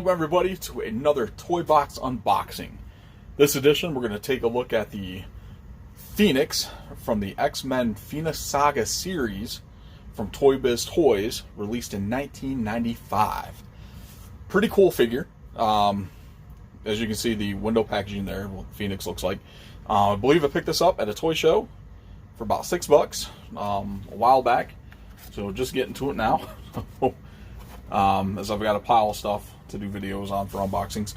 Welcome everybody to another toy box unboxing. This edition we're going to take a look at the Phoenix from the X-Men Phoenix Saga series from Toybiz Toys, released in 1995. Pretty cool figure. As you can see, the window packaging there, what Phoenix looks like. I believe I picked this up at a toy show for about $6 a while back. So just getting to it now. As I've got a pile of stuff to do videos on for unboxings.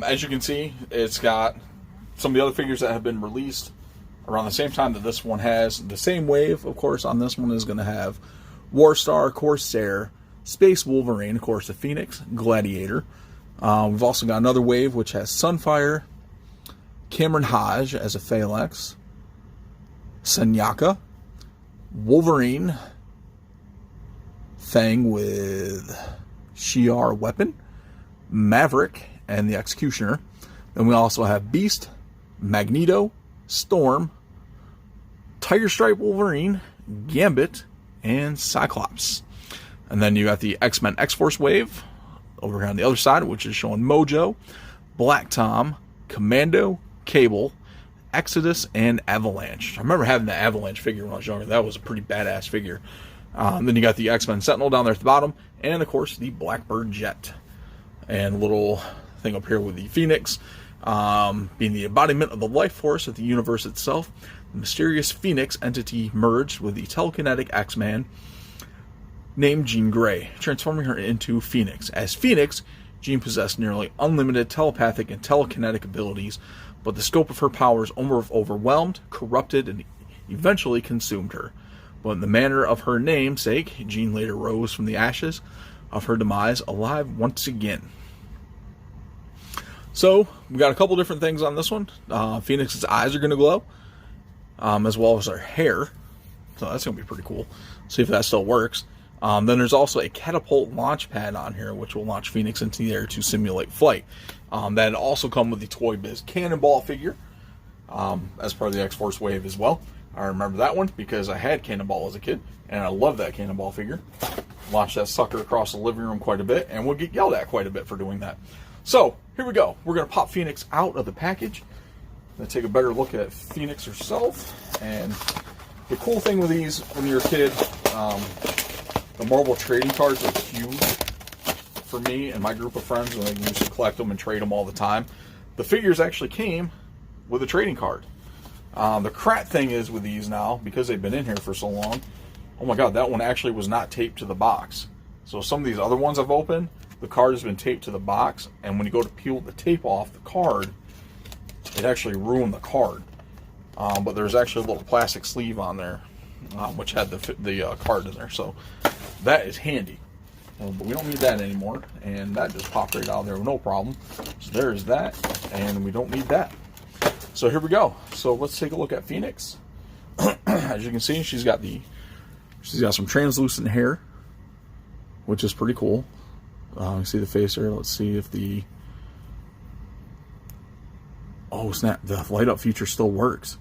As you can see, it's got some of the other figures that have been released around the same time that this one has. The same wave, of course, on this one is going to have Warstar, Corsair, Space Wolverine, of course, the Phoenix, Gladiator. We've also got another wave which has Sunfire, Cameron Hodge as a Phalanx, Senyaka, Wolverine, Fang with Shi'ar weapon, Maverick, and the Executioner. Then we also have Beast, Magneto, Storm, Tiger Stripe Wolverine, Gambit, and Cyclops. And then you got the X-Men X-Force wave over here on the other side, which is showing Mojo, Black Tom, Commando, Cable, Exodus, and Avalanche. I remember having the Avalanche figure when I was younger. That was a pretty badass figure. Then you got the X-Men Sentinel down there at the bottom, and of course the Blackbird Jet. And a little thing up here with the Phoenix, being the embodiment of the life force of the universe itself. The mysterious Phoenix entity merged with the telekinetic X-Man named Jean Grey, transforming her into Phoenix. As Phoenix, Jean possessed nearly unlimited telepathic and telekinetic abilities, but the scope of her powers overwhelmed, corrupted, and eventually consumed her. But in the manner of her namesake, Jean later rose from the ashes of her demise, alive once again. So, we got a couple different things on this one. Phoenix's eyes are going to glow, as well as her hair. So that's going to be pretty cool. See if that still works. Then there's also a catapult launch pad on here, which will launch Phoenix into the air to simulate flight. That also come with the Toybiz Cannonball figure, as part of the X-Force wave as well. I remember that one because I had Cannonball as a kid, and I love that Cannonball figure. Launched that sucker across the living room quite a bit, and we'll get yelled at quite a bit for doing that. So, here we go. We're going to pop Phoenix out of the package. Going to take a better look at Phoenix herself. And the cool thing with these, when you're a kid, the marble trading cards are huge for me and my group of friends when they used to collect them and trade them all the time. The figures actually came with a trading card. The crap thing is with these now, because they've been in here for so long, oh my god, that one actually was not taped to the box. So some of these other ones I've opened, the card has been taped to the box, and when you go to peel the tape off the card, it actually ruined the card. But there's actually a little plastic sleeve on there, which had the card in there, so that is handy. But we don't need that anymore, and that just popped right out of there with no problem. So there's that, and we don't need that. So here we go. So let's take a look at Phoenix. As you can see, she's got some translucent hair, which is pretty cool. You see the face here. Let's see if the snap, the light up feature still works.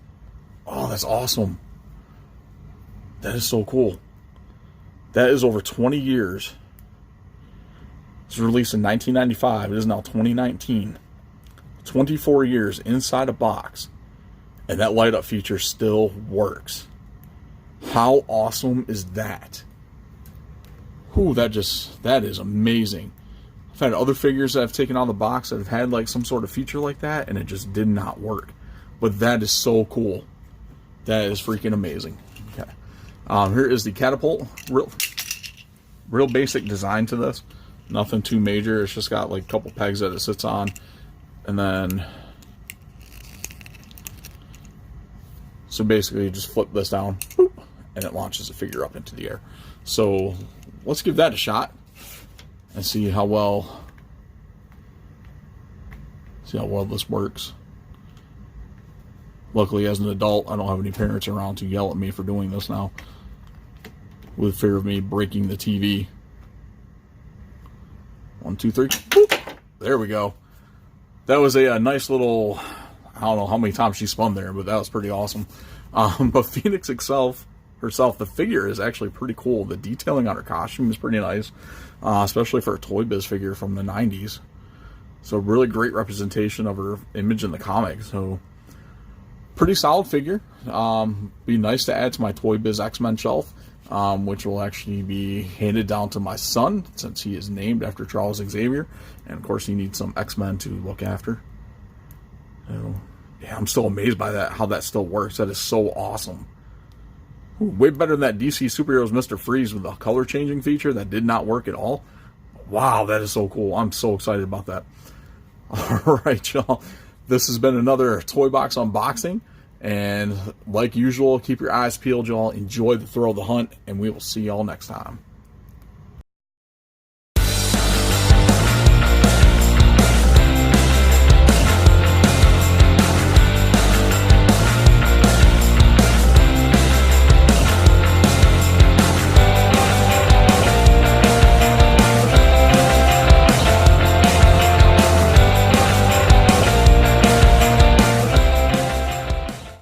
Oh, that's awesome. That is so cool. That is over 20 years. It was released in 1995. It is now 2019. 24 years inside a box, and that light up feature still works. How awesome is that? Ooh, that is amazing. I've had other figures that I've taken out of the box that have had like some sort of feature like that, and it just did not work. But that is so cool. That is freaking amazing. Okay. Here is the catapult. Real basic design to this. Nothing too major. It's just got like a couple pegs that it sits on. And then, so basically you just flip this down, boop, and it launches the figure up into the air. So let's give that a shot and see how well this works. Luckily, as an adult, I don't have any parents around to yell at me for doing this now, with fear of me breaking the TV. 1, 2, 3, boop. There we go. That was a nice little, I don't know how many times she spun there, but that was pretty awesome. But Phoenix itself herself. The figure is actually pretty cool. The detailing on her costume is pretty nice, especially for a Toybiz figure from the 90s. So really great representation of her image in the comic. So pretty solid figure. Be nice to add to my Toybiz X-Men shelf, which will actually be handed down to my son since he is named after Charles Xavier. And of course he needs some X-Men to look after. So yeah, I'm still amazed by that, how that still works. That is so awesome. Ooh, way better than that DC Superheroes Mr. Freeze with the color changing feature that did not work at all. Wow, that is so cool. I'm so excited about that. All right, y'all. This has been another Toy Box unboxing. And like usual, keep your eyes peeled, y'all. Enjoy the thrill of the hunt, and we will see y'all next time.